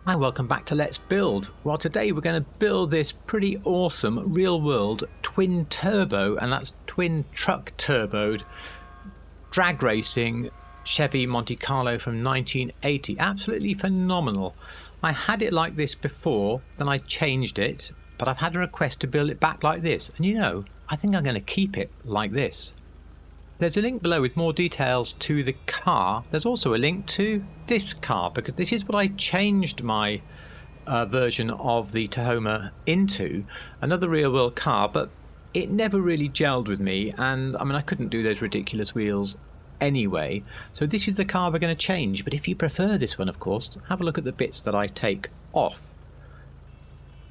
Hi, welcome back to Let's Build. Well, today we're going to build this pretty awesome real-world twin turbo, and that's twin truck turboed drag racing Chevy Monte Carlo from 1980. Absolutely phenomenal. I had it like this before, then I changed it, but I've had a request to build it back like this, and I think I'm going to keep it like this. There's a link below with more details to the car. There's also a link to this car, because this is what I changed my version of the Tahoma into. Another real world car, but it never really gelled with me, and I mean I couldn't do those ridiculous wheels anyway. So this is the car we're going to change, but if you prefer this one, of course, have a look at the bits that I take off.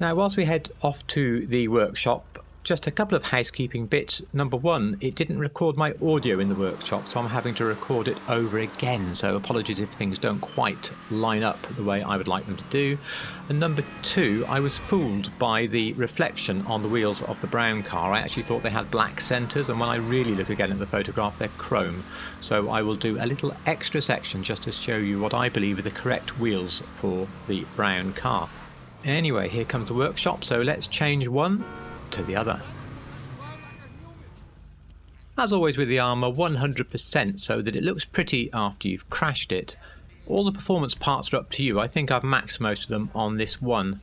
Now whilst we head off to the workshop, just a couple of housekeeping bits. Number one, it didn't record my audio in the workshop, so I'm having to record it over again, so apologies if things don't quite line up the way I would like them to do. And number two, I was fooled by the reflection on the wheels of the brown car. I actually thought they had black centres, and when I really look again at the photograph, they're chrome. So I will do a little extra section just to show you what I believe are the correct wheels for the brown car. Anyway, here comes the workshop, so let's change one to the other. As always with the Armour, 100% so that it looks pretty after you've crashed it. All the performance parts are up to you. I think I've maxed most of them on this one.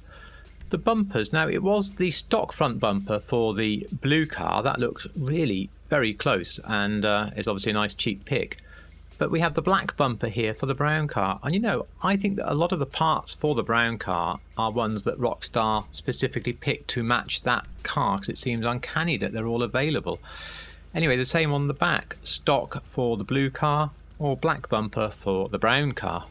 The bumpers, now it was the stock front bumper for the blue car. That looks really very close and is obviously a nice cheap pick. But we have the black bumper here for the brown car, and I think that a lot of the parts for the brown car are ones that Rockstar specifically picked to match that car, because it seems uncanny that they're all available. Anyway, the same on the back, stock for the blue car or black bumper for the brown car.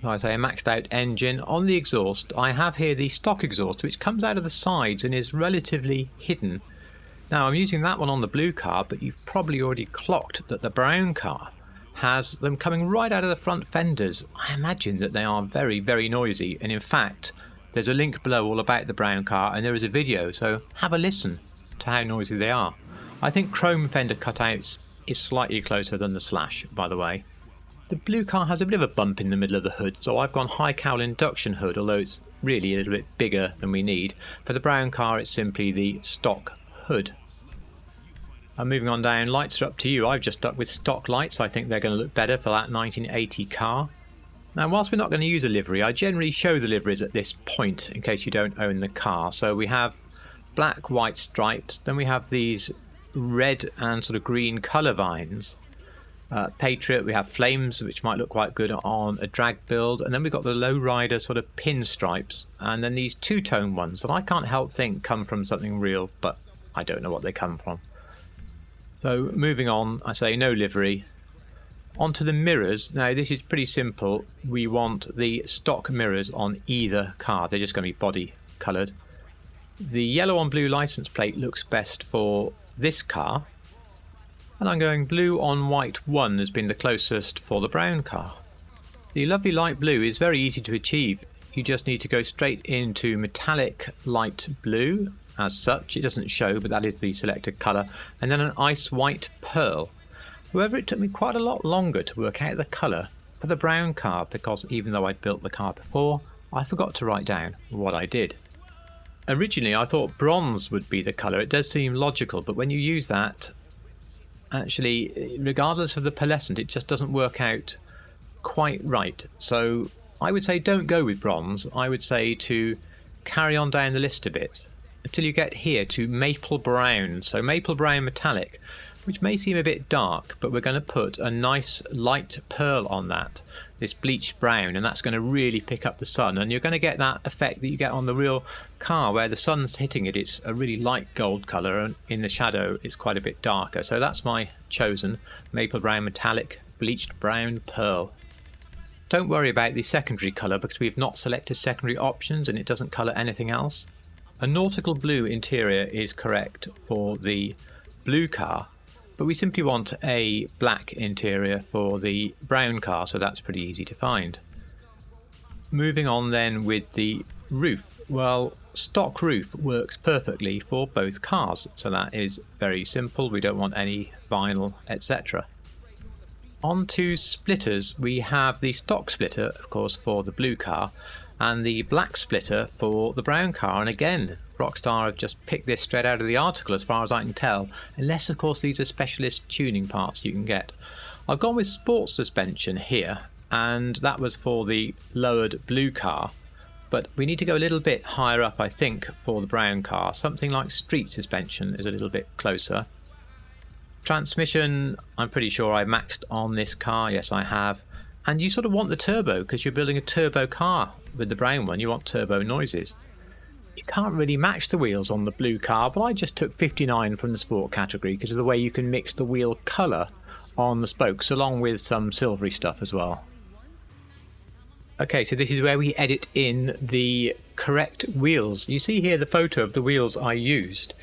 Like I say, a maxed out engine. On the exhaust, I have here the stock exhaust, which comes out of the sides and is relatively hidden. Now I'm using that one on the blue car, but you've probably already clocked that the brown car has them coming right out of the front fenders. I imagine that they are very, very noisy, and in fact there's a link below all about the brown car, and there is a video, so have a listen to how noisy they are. I think chrome fender cutouts is slightly closer than the slash, by the way. The blue car has a bit of a bump in the middle of the hood, so I've gone high cowl induction hood, although it's really a little bit bigger than we need. For the brown car it's simply the stock hood. And moving on down, lights are up to you. I've just stuck with stock lights. I think they're going to look better for that 1980 car. Now whilst we're not going to use a livery, I generally show the liveries at this point in case you don't own the car. So we have black, white stripes, then we have these red and sort of green colour vines. Patriot, we have flames, which might look quite good on a drag build, and then we've got the lowrider sort of pinstripes, and then these two-tone ones that I can't help think come from something real, but I don't know what they come from. So moving on, I say no livery. Onto the mirrors. Now this is pretty simple. We want the stock mirrors on either car. They're just going to be body coloured. The yellow on blue license plate looks best for this car. And I'm going blue on white 1 has been the closest for the brown car. The lovely light blue is very easy to achieve. You just need to go straight into metallic light blue. As such, it doesn't show, but that is the selected colour, and then an ice white pearl. However, it took me quite a lot longer to work out the colour for the brown car, because even though I'd built the car before, I forgot to write down what I did. Originally I thought bronze would be the colour. It does seem logical, but when you use that, actually, regardless of the pearlescent, it just doesn't work out quite right. So I would say don't go with bronze. I would say to carry on down the list a bit until you get here to maple brown. So maple brown metallic, which may seem a bit dark, but we're going to put a nice light pearl on that, this bleached brown, and that's going to really pick up the sun, and you're going to get that effect that you get on the real car where the sun's hitting it. It's a really light gold colour, and in the shadow it's quite a bit darker. So that's my chosen maple brown metallic bleached brown pearl. Don't worry about the secondary colour, because we've not selected secondary options and it doesn't colour anything else. A nautical blue interior is correct for the blue car, but we simply want a black interior for the brown car, so that's pretty easy to find. Moving on then with the roof. Well, stock roof works perfectly for both cars, so that is very simple. We don't want any vinyl, etc. On to splitters, we have the stock splitter, of course, for the blue car, and the black splitter for the brown car. And again, Rockstar have just picked this straight out of the article as far as I can tell, unless of course these are specialist tuning parts you can get. I've gone with sports suspension here, and that was for the lowered blue car, but we need to go a little bit higher up, I think, for the brown car. Something like street suspension is a little bit closer. Transmission, I'm pretty sure I maxed on this car. Yes, I have. And you sort of want the turbo because you're building a turbo car with the brown one. You want turbo noises. You can't really match the wheels on the blue car, but I just took 59 from the sport category because of the way you can mix the wheel colour on the spokes along with some silvery stuff as well. Okay, so this is where we edit in the correct wheels. You see here the photo of the wheels I used,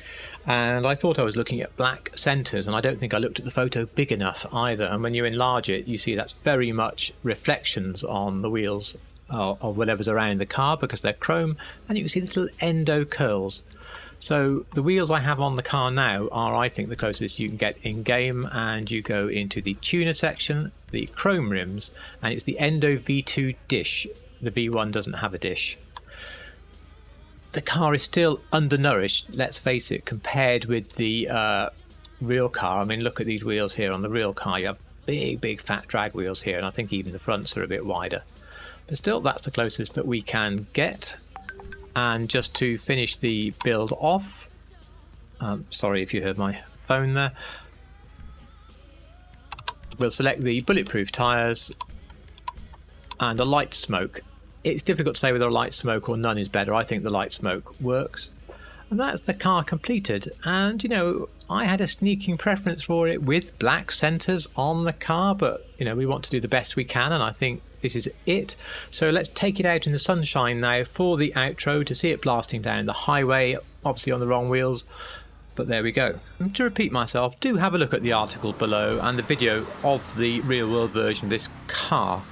and I thought I was looking at black centres, and I don't think I looked at the photo big enough either. And when you enlarge it, you see that's very much reflections on the wheels of whatever's around the car because they're chrome, and you can see the little endo curls. So the wheels I have on the car now are, I think, the closest you can get in game, and you go into the tuner section, the chrome rims, and it's the Endo V2 dish. The V1 doesn't have a dish. The car is still undernourished, let's face it, compared with the real car. I mean, look at these wheels here on the real car. You have big fat drag wheels here, and I think even the fronts are a bit wider. But still, that's the closest that we can get. And just to finish the build off, sorry if you heard my phone there, we'll select the bulletproof tyres and a light smoke. It's difficult to say whether a light smoke or none is better. I think the light smoke works. And that's the car completed. And you know, I had a sneaking preference for it with black centres on the car, but you know, we want to do the best we can, and I think this is it. So let's take it out in the sunshine now for the outro to see it blasting down the highway, obviously on the wrong wheels, but there we go. And to repeat myself, do have a look at the article below and the video of the real world version of this car.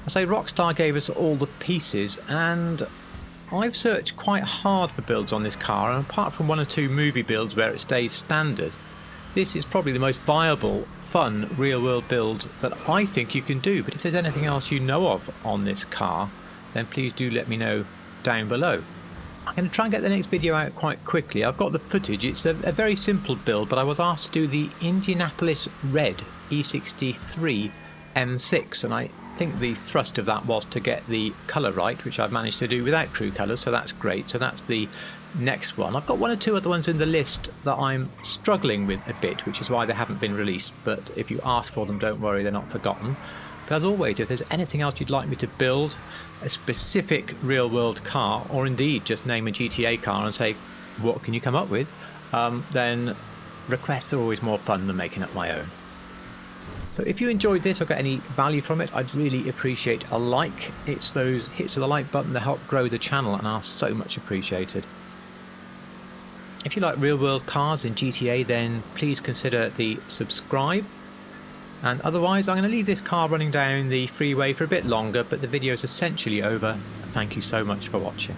I say Rockstar gave us all the pieces, and I've searched quite hard for builds on this car, and apart from one or two movie builds where it stays standard, this is probably the most viable, fun, real-world build that I think you can do. But if there's anything else you know of on this car, then please do let me know down below. I'm going to try and get the next video out quite quickly. I've got the footage. It's a very simple build, but I was asked to do the Indianapolis Red E63 M6, and I think the thrust of that was to get the colour right, which I've managed to do without true colours, so that's great. So that's the next one. I've got one or two other ones in the list that I'm struggling with a bit, which is why they haven't been released, but if you ask for them, don't worry, they're not forgotten. But as always, if there's anything else you'd like me to build, a specific real world car, or indeed just name a GTA car and say what can you come up with, then requests are always more fun than making up my own. So if you enjoyed this or got any value from it, I'd really appreciate a like. It's those hits of the like button that help grow the channel and are so much appreciated. If you like real world cars in GTA, then please consider the subscribe. And otherwise, I'm going to leave this car running down the freeway for a bit longer, but the video is essentially over. Thank you so much for watching.